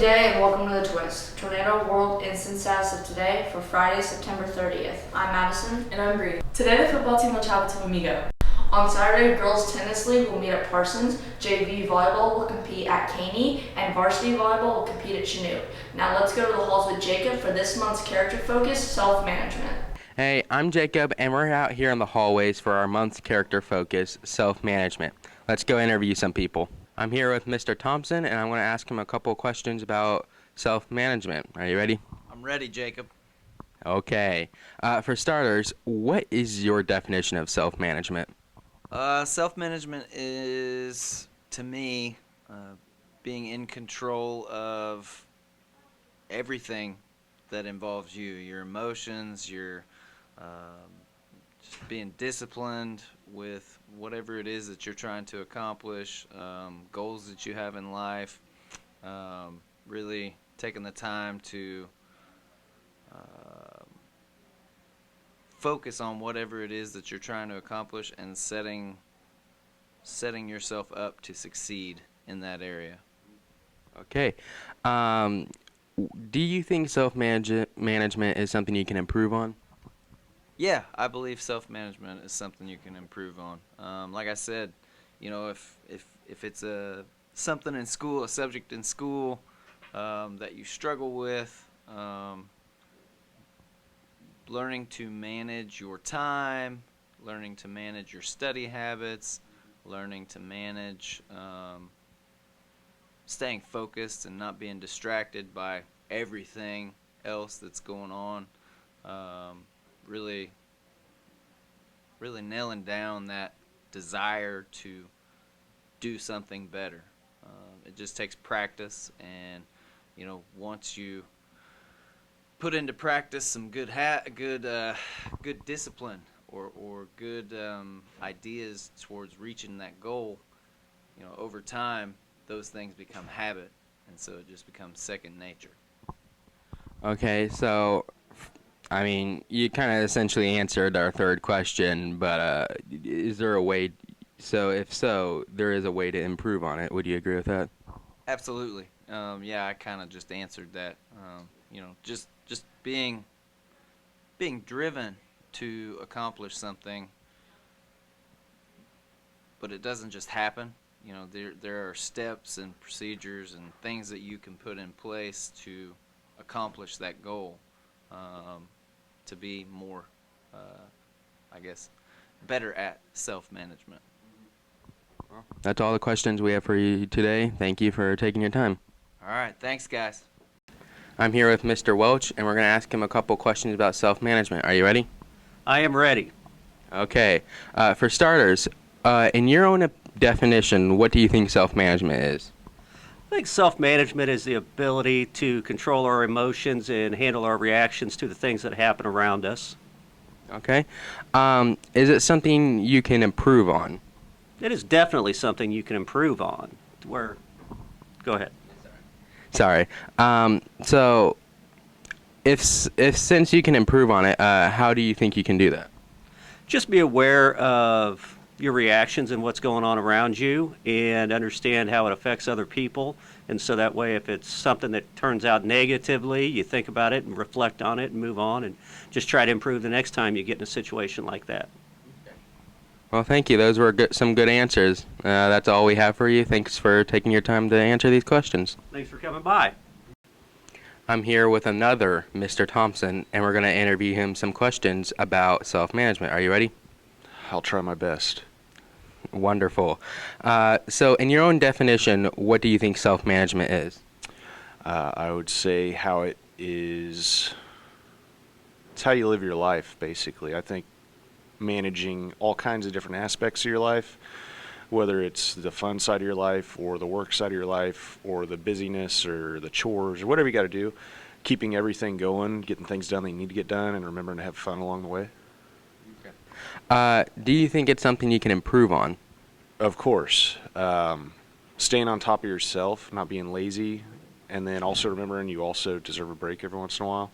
day and welcome to The Twist, Tornado World Instant Stats of today for Friday, September 30th. I'm Madison. And I'm Bree. Today the football team will travel to Amigo. On Saturday, Girls Tennis League will meet at Parsons, JV Volleyball will compete at Caney, and Varsity Volleyball will compete at Chanute. Now let's go to the halls with Jacob for this month's character focus, self-management. Hey, I'm Jacob, and we're out here in the hallways for our month's character focus, self-management. Let's go interview some people. I'm here with Mr. Thompson, and I'm going to ask him a couple questions about self-management. Are you ready? I'm ready, Jacob. Okay. For starters, what is your definition of self-management? Self-management is, to me, being in control of everything that involves you, your emotions, your just being disciplined with whatever it is that you're trying to accomplish, goals that you have in life, really taking the time to focus on whatever it is that you're trying to accomplish and setting yourself up to succeed in that area. Okay. Do you think self-management is something you can improve on? Yeah, I believe self-management is something you can improve on. Like I said, you know, if it's something in school, a subject in school that you struggle with, learning to manage your time, learning to manage your study habits, learning to manage staying focused and not being distracted by everything else that's going on. Really nailing down that desire to do something better. It just takes practice, and you know, once you put into practice some good discipline or good ideas towards reaching that goal, you know, over time those things become habit, and so it just becomes second nature. Okay, so I mean, you kind of essentially answered our third question, but is there a way? So if so, there is a way to improve on it. Would you agree with that? Absolutely. Yeah, I kind of just answered that. You know, just being driven to accomplish something, but it doesn't just happen. You know, there are steps and procedures and things that you can put in place to accomplish that goal, to be more, I guess, better at self-management. Well, that's all the questions we have for you today. Thank you for taking your time. All right, thanks, guys. I'm here with Mr. Welch, and we're going to ask him a couple questions about self-management. Are you ready? I am ready. Okay. For starters, in your own definition, what do you think self-management is? I think self-management is the ability to control our emotions and handle our reactions to the things that happen around us. Okay. Is it something you can improve on? It is definitely something you can improve on. Go ahead. Sorry. So, if since you can improve on it, how do you think you can do that? Just be aware of your reactions and what's going on around you, and understand how it affects other people. And so that way, if it's something that turns out negatively, you think about it and reflect on it and move on, and just try to improve the next time you get in a situation like that. Well, thank you. Those were some good answers. That's all we have for you. Thanks for taking your time to answer these questions. Thanks for coming by. I'm here with another Mr. Thompson, and we're going to interview him some questions about self-management. Are you ready? I'll try my best. Wonderful. So in your own definition, what do you think self-management is? I would say it's how you live your life, basically. I think managing all kinds of different aspects of your life, whether it's the fun side of your life or the work side of your life or the busyness or the chores or whatever you got to do, keeping everything going, getting things done that you need to get done, and remembering to have fun along the way. Do you think it's something you can improve on? Of course. Staying on top of yourself, not being lazy, and then also remembering you also deserve a break every once in a while.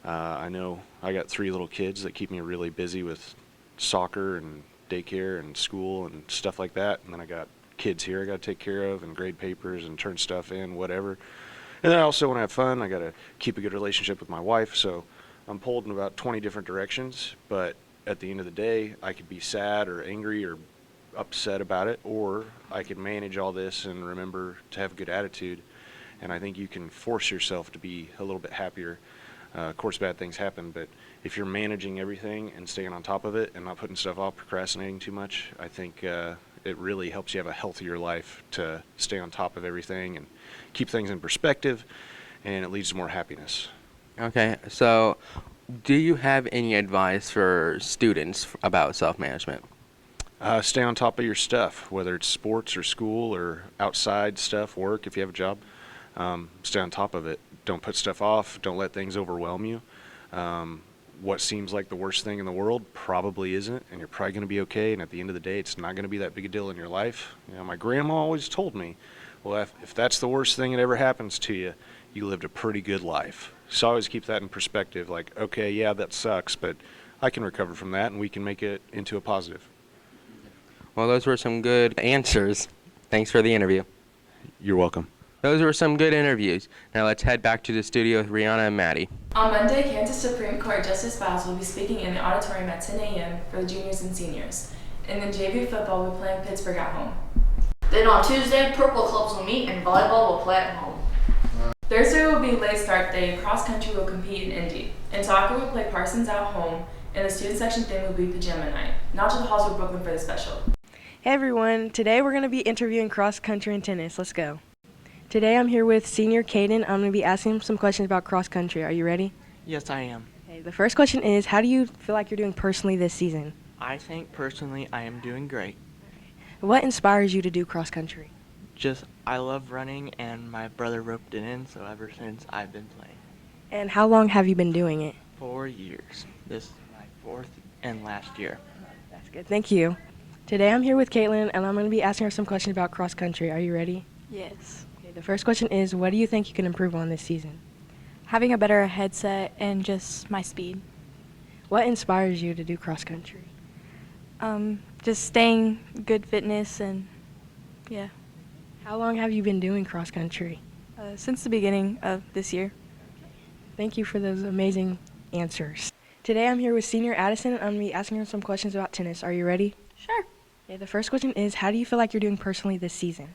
I know I got 3 little kids that keep me really busy with soccer and daycare and school and stuff like that, and then I got kids here I got to take care of and grade papers and turn stuff in, whatever. And then I also want to have fun. I got to keep a good relationship with my wife, so I'm pulled in about 20 different directions. But at the end of the day, I could be sad or angry or upset about it, or I could manage all this and remember to have a good attitude. And I think you can force yourself to be a little bit happier. Of course, bad things happen, but if you're managing everything and staying on top of it and not putting stuff off, procrastinating too much, I think it really helps you have a healthier life to stay on top of everything and keep things in perspective, and it leads to more happiness. Okay, so do you have any advice for students about self-management? Stay on top of your stuff, whether it's sports or school or outside stuff, work, if you have a job. Stay on top of it. Don't put stuff off. Don't let things overwhelm you. What seems like the worst thing in the world probably isn't, and you're probably going to be okay. And at the end of the day, it's not going to be that big a deal in your life. You know, my grandma always told me, well, if that's the worst thing that ever happens to you, you lived a pretty good life. So I always keep that in perspective, like, okay, yeah, that sucks, but I can recover from that, and we can make it into a positive. Well, those were some good answers. Thanks for the interview. You're welcome. Those were some good interviews. Now let's head back to the studio with Rihanna and Maddie. On Monday, Kansas Supreme Court Justice Biles will be speaking in the auditorium at 10 a.m. for the juniors and seniors. And then JV football will be playing Pittsburgh at home. Then on Tuesday, purple clubs will meet and volleyball will play at home. Thursday will be late start day. Cross country will compete in Indy. And soccer will play Parsons at home. And the student section thing will be pajama night. Now to the halls of Brooklyn for the special. Hey everyone, today we're going to be interviewing cross country and tennis. Let's go. Today I'm here with senior Caden. I'm going to be asking him some questions about cross country. Are you ready? Yes, I am. Okay, the first question is, how do you feel like you're doing personally this season? I think personally I am doing great. What inspires you to do cross country? Just, I love running and my brother roped it in, so ever since I've been playing. And how long have you been doing it? 4 years. This is my fourth and last year. That's good. Thank you. Today I'm here with Caitlin, and I'm going to be asking her some questions about cross country. Are you ready? Yes. Okay, the first question is, what do you think you can improve on this season? Having a better headset and just my speed. What inspires you to do cross country? Just staying good fitness and yeah. How long have you been doing cross country? Since the beginning of this year. Thank you for those amazing answers. Today I'm here with senior Addison, and I'm going to be asking her some questions about tennis. Are you ready? Sure. Okay, the first question is, how do you feel like you're doing personally this season?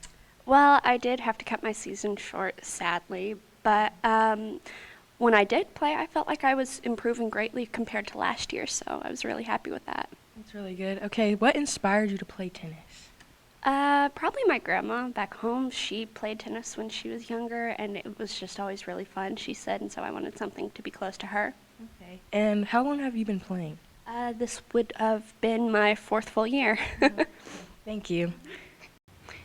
Well, I did have to cut my season short, sadly, but when I did play, I felt like I was improving greatly compared to last year, so I was really happy with that. That's really good. Okay, what inspired you to play tennis? Probably my grandma back home. She played tennis when she was younger, and it was just always really fun, she said, and so I wanted something to be close to her. Okay. And how long have you been playing? This would have been my 4th full year. Thank you.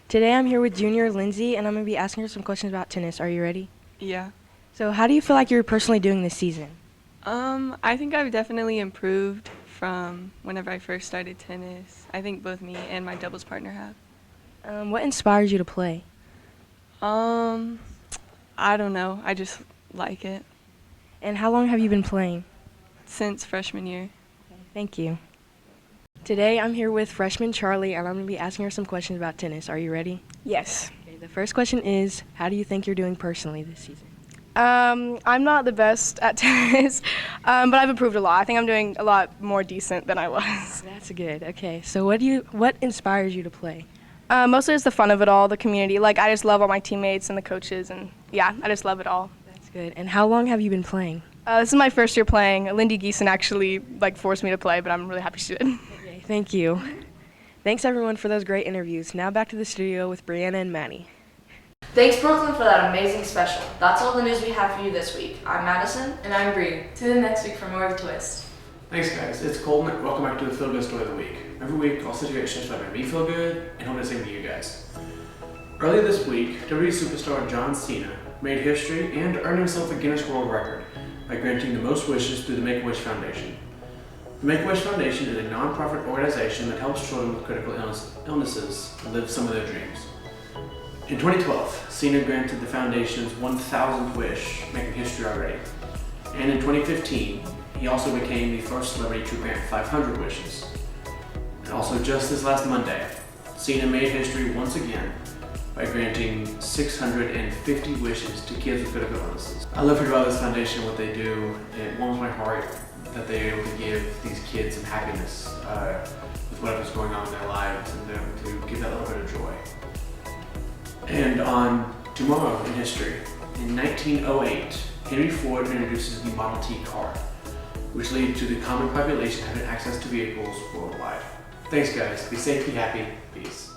Today I'm here with junior Lindsay, and I'm going to be asking her some questions about tennis. Are you ready? Yeah. So how do you feel like you're personally doing this season? I think I've definitely improved from whenever I first started tennis. I think both me and my doubles partner have. What inspires you to play? I don't know. I just like it. And how long have you been playing? Since freshman year. Okay, thank you. Today I'm here with freshman Charlie, and I'm going to be asking her some questions about tennis. Are you ready? Yes. Okay, the first question is, how do you think you're doing personally this season? I'm not the best at tennis, but I've improved a lot. I think I'm doing a lot more decent than I was. That's good. Okay, so what inspires you to play? Mostly it's the fun of it all, the community. Like, I just love all my teammates and the coaches, and yeah, I just love it all. That's good. And how long have you been playing? This is my first year playing. Lindy Geeson actually forced me to play, but I'm really happy she did. Okay, thank you. Thanks everyone for those great interviews. Now back to the studio with Brianna and Maddie. Thanks, Brooklyn, for that amazing special. That's all the news we have for you this week. I'm Madison. And I'm Bree. Tune in next week for more of the twist. Thanks guys, it's Colton. Welcome back to the Feel Good Story of the Week. Every week I'll situations that make me feel good and hope to same to you guys. Earlier this week, WWE superstar John Cena made history and earned himself a Guinness World Record by granting the most wishes through the Make-A-Wish Foundation. The Make-A-Wish Foundation is a non-profit organization that helps children with critical illnesses live some of their dreams. In 2012, Cena granted the foundation's 1,000th wish, making history already. And in 2015, he also became the first celebrity to grant 500 wishes. And also just this last Monday, Cena made history once again by granting 650 wishes to kids with critical illnesses. I love to hear about this foundation and what they do. It warms my heart that they're able to give these kids some happiness with whatever's going on in their lives and to give that little bit of joy. And on tomorrow in history, in 1908, Henry Ford introduces the Model T car, which led to the common population having access to vehicles worldwide. Thanks guys, be safe, be happy, peace.